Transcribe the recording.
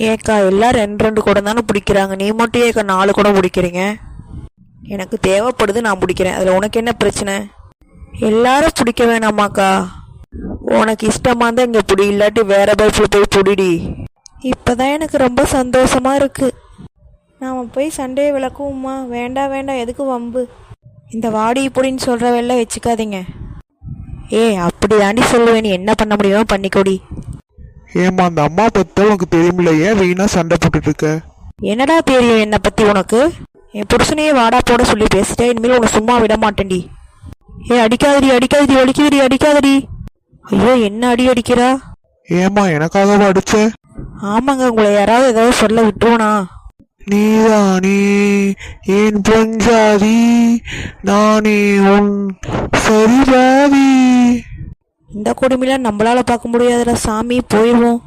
ஏக்கா எல்லாம் ரெண்டு ரெண்டு குடம் தானே பிடிக்கிறாங்க, நீ மட்டும் ஏக்கா 4 குடம் பிடிக்கிறீங்க? எனக்கு தேவைப்படுது, நான் பிடிக்கிறேன், அதில் உனக்கு என்ன பிரச்சனை? எல்லாரும் பிடிக்க வேணாமாக்கா? உனக்கு இஷ்டமாக இருந்தால் இங்கே பிடி, இல்லாட்டி வேற பைப்பில் போய் பிடிடி. இப்போ தான் எனக்கு ரொம்ப சந்தோஷமாக இருக்குது. நாம் போய் சண்டையை விளக்குவோம்மா? வேண்டாம் வேண்டாம், எதுக்கு வம்பு? இந்த வாடி இப்படின்னு சொல்கிற வேலை வச்சுக்காதீங்க. அப்படி தாண்டி சொல்லுவேன், நீ என்ன பண்ண முடியுமோ பண்ணிக்கொடி. ஏமா அந்த அம்மா பத்தி உனக்கு தெரியுமில்ல, ஏன் வீணா சண்டை போட்டுட்டு இருக்க? என்னடா தெரியும் என்னை பற்றி உனக்கு? என் புருஷனையே வாடா போட சொல்லி பேசிட்டேன், இனிமேல் உன்னை சும்மா விட மாட்டேன்டி. அடிக்காதடி அடிக்காதடி, ஒலிக்குதடி அடிக்காதடி. ஐயோ என்ன அடி அடிக்கிறா? ஏமா எனக்காகவா அடிச்ச? ஆமாங்க, உங்களை யாராவது ஏதாவது சொல்ல விட்டுருவனா? நீதானே என் பொஞ்சாதி, நானே உன் சரிபாதி. இந்த கொடுமையில நம்மளால பார்க்க முடியாதுடா சாமி, போயிடுவோம்.